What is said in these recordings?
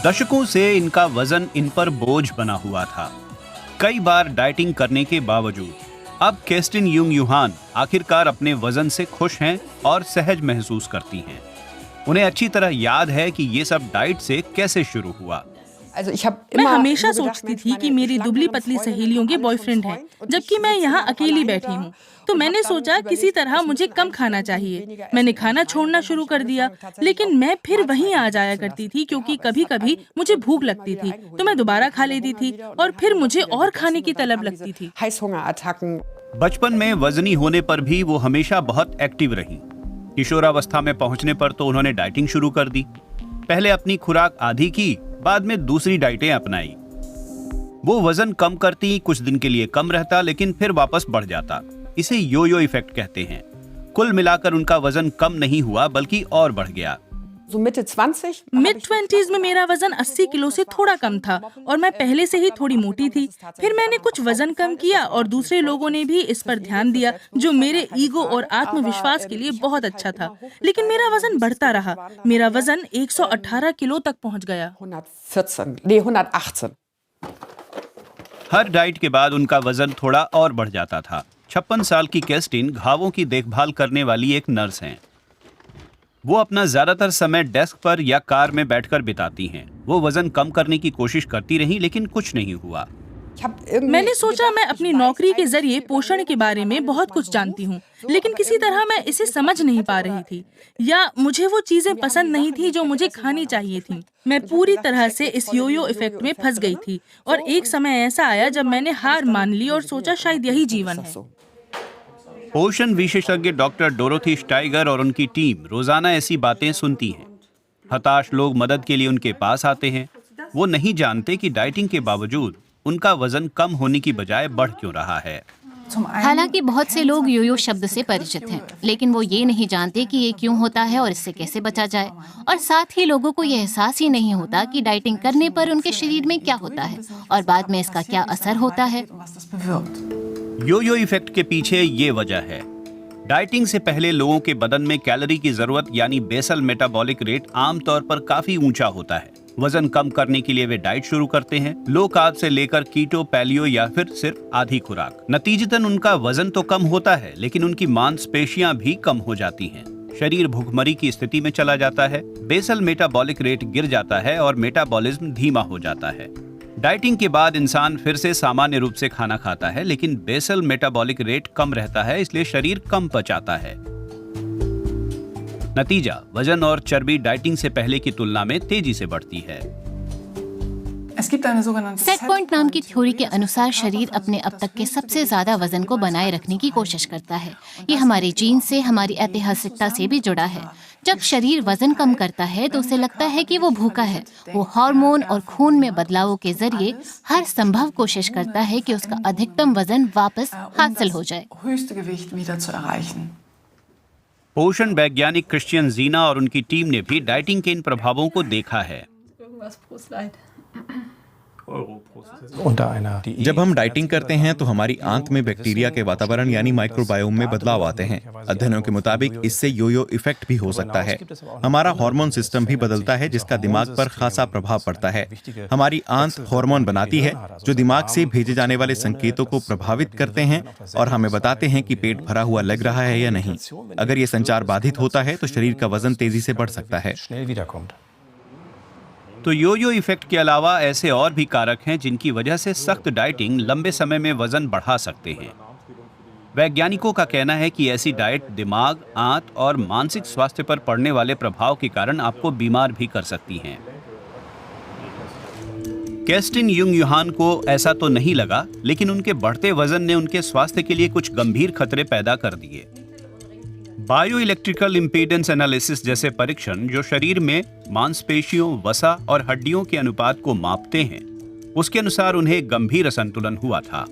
दशकों से इनका वजन इन पर बोझ बना हुआ था। कई बार डाइटिंग करने के बावजूद अब केस्टिन युंग युहान आखिरकार अपने वजन से खुश हैं और सहज महसूस करती हैं। उन्हें अच्छी तरह याद है कि ये सब डाइट से कैसे शुरू हुआ। मैं हमेशा सोचती थी कि मेरी दुबली पतली सहेलियों के बॉयफ्रेंड हैं, जबकि मैं यहाँ अकेली बैठी हूँ। तो मैंने सोचा किसी तरह मुझे कम खाना चाहिए। मैंने खाना छोड़ना शुरू कर दिया, लेकिन मैं फिर वहीं आ जाया करती थी क्योंकि कभी कभी मुझे भूख लगती थी तो मैं दोबारा खा लेती थी और फिर मुझे और खाने की तलब लगती थी। बचपन में वजनी होने पर भी वो हमेशा बहुत एक्टिव रही। किशोरावस्था में पहुंचने पर तो उन्होंने डाइटिंग शुरू कर दी। पहले अपनी खुराक आधी की, बाद में दूसरी डाइटें अपनाई। वो वजन कम करती, कुछ दिन के लिए कम रहता, लेकिन फिर वापस बढ़ जाता। इसे योयो इफेक्ट कहते हैं। कुल मिलाकर उनका वजन कम नहीं हुआ बल्कि और बढ़ गया। मिड 20s में मेरा वजन 80 किलो से थोड़ा कम था और मैं पहले से ही थोड़ी मोटी थी। फिर मैंने कुछ वजन कम किया और दूसरे लोगों ने भी इस पर ध्यान दिया, जो मेरे ईगो और आत्मविश्वास के लिए बहुत अच्छा था। लेकिन मेरा वजन बढ़ता रहा। मेरा वजन 118 किलो तक पहुंच गया। 118। हर डाइट के बाद उनका वजन थोड़ा और बढ़ जाता था। 56 साल की केस्टिन घावों की देखभाल करने वाली एक नर्स हैं। वो अपना ज्यादातर समय डेस्क पर या कार में बैठकर बिताती हैं। वो वजन कम करने की कोशिश करती रही, लेकिन कुछ नहीं हुआ। मैंने सोचा मैं अपनी नौकरी के जरिए पोषण के बारे में बहुत कुछ जानती हूँ, लेकिन किसी तरह मैं इसे समझ नहीं पा रही थी, या मुझे वो चीजें पसंद नहीं थी जो मुझे खानी चाहिए थी। मैं पूरी तरह से इस योयो इफेक्ट में फंस गई थी और एक समय ऐसा आया जब मैंने हार मान ली और सोचा शायद यही जीवन है। पोषण विशेषज्ञ डॉक्टर डोरोथी स्टाइगर और उनकी टीम रोजाना ऐसी बातें सुनती हैं। हताश लोग मदद के लिए उनके पास आते हैं। वो नहीं जानते कि डाइटिंग के बावजूद उनका वजन कम होने की बजाय बढ़ क्यों रहा है। हालांकि बहुत से लोग योयो शब्द से परिचित हैं, लेकिन वो ये नहीं जानते कि ये क्यों होता है और इससे कैसे बचा जाए। और साथ ही लोगों को ये एहसास ही नहीं होता कि डाइटिंग करने पर उनके शरीर में क्या होता है और बाद में इसका क्या असर होता है। योयो इफेक्ट के पीछे ये वजह है। डाइटिंग से पहले लोगों के बदन में कैलोरी की जरूरत यानी बेसल मेटाबॉलिक रेट आमतौर पर काफी ऊंचा होता है। वजन कम करने के लिए वे डाइट शुरू करते हैं, लो कार्ब से लेकर कीटो, पैलियो या फिर सिर्फ आधी खुराक। नतीजतन उनका वजन तो कम होता है, लेकिन उनकी मांसपेशियां भी कम हो जाती हैं। शरीर भूखमरी की स्थिति में चला जाता है, बेसल मेटाबॉलिक रेट गिर जाता है और मेटाबॉलिज्म धीमा हो जाता है। डाइटिंग के बाद इंसान फिर से सामान्य रूप से खाना खाता है, लेकिन बेसल मेटाबॉलिक रेट कम रहता है, इसलिए शरीर कम पचाता है। नतीजा, वजन और चर्बी डाइटिंग से पहले की तुलना में तेजी से बढ़ती है। सेट पॉइंट नाम की थ्योरी के अनुसार शरीर अपने अब तक के सबसे ज्यादा वजन को बनाए रखने की कोशिश करता है। ये हमारे जीन से, हमारी ऐतिहासिकता से भी जुड़ा है। जब शरीर वजन कम करता है तो उसे लगता है कि वो भूखा है। वो हार्मोन और खून में बदलावों के जरिए हर संभव कोशिश करता है कि उसका अधिकतम वजन वापस हासिल हो जाए। पोषण वैज्ञानिक क्रिश्चियन जीना और उनकी टीम ने भी डाइटिंग के इन प्रभावों को देखा है। जब हम डाइटिंग करते हैं तो हमारी आंत में बैक्टीरिया के वातावरण यानी माइक्रोबायोम में बदलाव आते हैं। अध्ययनों के मुताबिक इससे योयो इफेक्ट भी हो सकता है। हमारा हार्मोन सिस्टम भी बदलता है, जिसका दिमाग पर खासा प्रभाव पड़ता है। हमारी आंत हार्मोन बनाती है जो दिमाग से भेजे जाने वाले संकेतों को प्रभावित करते हैं और हमें बताते हैं कि पेट भरा हुआ लग रहा है या नहीं। अगर ये संचार बाधित होता है तो शरीर का वजन तेजी से बढ़ सकता है। तो योयो इफेक्ट के अलावा ऐसे और भी कारक हैं जिनकी वजह से सख्त डाइटिंग लंबे समय में वजन बढ़ा सकते हैं। वैज्ञानिकों का कहना है कि ऐसी डाइट दिमाग, आंत और मानसिक स्वास्थ्य पर पड़ने वाले प्रभाव के कारण आपको बीमार भी कर सकती हैं। केस्टिन युंग युहान को ऐसा तो नहीं लगा, लेकिन उनके बढ़ते वजन ने उनके स्वास्थ्य के लिए कुछ गंभीर खतरे पैदा कर दिए। बायो इलेक्ट्रिकल इम्पीडेंस एनालिसिस जैसे परीक्षण जो शरीर में मांसपेशियों, वसा और हड्डियों के अनुपात को मापते हैं, उसके अनुसार उन्हें गंभीर असंतुलन हुआ था।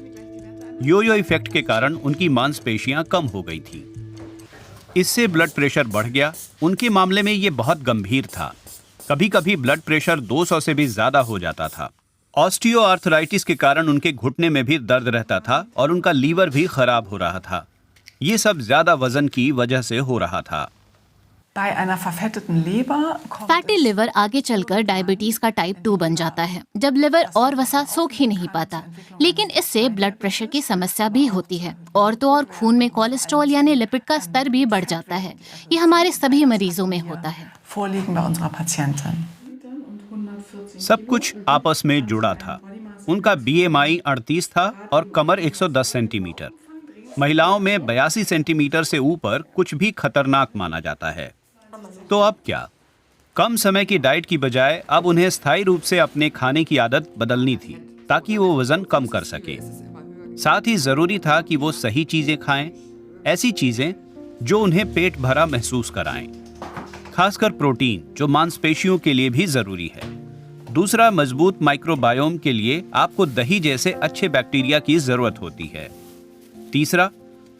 योयो इफेक्ट के कारण उनकी मांसपेशियां कम हो गई थी। इससे ब्लड प्रेशर बढ़ गया। उनके मामले में ये बहुत गंभीर था। कभी कभी ब्लड प्रेशर 200 से भी ज्यादा हो जाता था। ऑस्टियोआर्थराइटिस के कारण उनके घुटने में भी दर्द रहता था और उनका लीवर भी खराब हो रहा था। ये सब ज्यादा वजन की वजह से हो रहा था। फैटी लिवर आगे चलकर डायबिटीज का टाइप 2 बन जाता है, जब लिवर और वसा सोख ही नहीं पाता। लेकिन इससे ब्लड प्रेशर की समस्या भी होती है, और तो और खून में कोलेस्ट्रॉल यानी लिपिड का स्तर भी बढ़ जाता है। ये हमारे सभी मरीजों में होता है। सब कुछ आपस में जुड़ा था। उनका BMI 38 था और कमर 110 सेंटीमीटर। महिलाओं में 82 सेंटीमीटर से ऊपर कुछ भी खतरनाक माना जाता है। तो अब क्या? कम समय की डाइट की बजाय अब उन्हें स्थायी रूप से अपने खाने की आदत बदलनी थी, ताकि वो वजन कम कर सके। साथ ही जरूरी था कि वो सही चीजें खाएं, ऐसी चीजें जो उन्हें पेट भरा महसूस कराएं, खासकर प्रोटीन जो मांसपेशियों के लिए भी जरूरी है। दूसरा, मजबूत माइक्रोबायोम के लिए आपको दही जैसे अच्छे बैक्टीरिया की जरूरत होती है। तीसरा,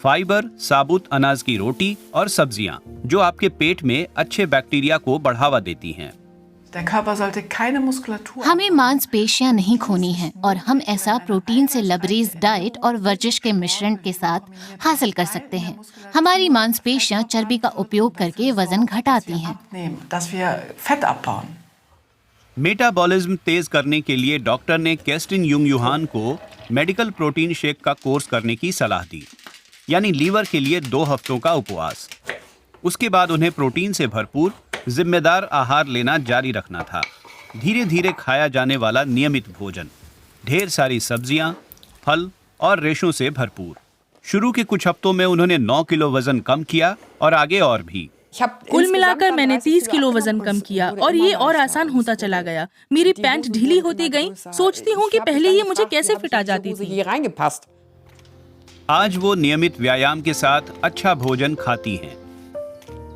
फाइबर, साबुत अनाज की रोटी और सब्जियां जो आपके पेट में अच्छे बैक्टीरिया को बढ़ावा देती हैं। हमें मांसपेशियां नहीं खोनी हैं, और हम ऐसा प्रोटीन से लबरेज डाइट और वर्जिश के मिश्रण के साथ हासिल कर सकते हैं। हमारी मांसपेशियां चर्बी का उपयोग करके वजन घटाती हैं। मेटाबॉलिज्म तेज करने के लिए डॉक्टर ने केस्टिन युंग-युहान को मेडिकल प्रोटीन शेक का कोर्स करने की सलाह दी, यानी लीवर के लिए 2 हफ्तों का उपवास। उसके बाद उन्हें प्रोटीन से भरपूर जिम्मेदार आहार लेना जारी रखना था। धीरे धीरे खाया जाने वाला नियमित भोजन, ढेर सारी सब्जियां, फल और रेशों से भरपूर। शुरू के कुछ हफ्तों में उन्होंने 9 किलो वजन कम किया और आगे और भी। कुल मिलाकर मैंने 30 किलो वजन कम किया, और ये और आसान होता चला गया। मेरी पैंट ढीली होती गई। सोचती हूँ कि पहले ये मुझे कैसे फिट आ जाती थी। आज वो नियमित व्यायाम के साथ अच्छा भोजन खाती हैं।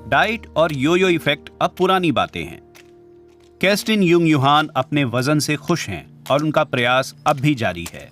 डाइट और योयो इफेक्ट अब पुरानी बातें हैं। केस्टिन युंग-युहान अपने वजन से खुश हैं और उनका प्रयास अब भी जारी है।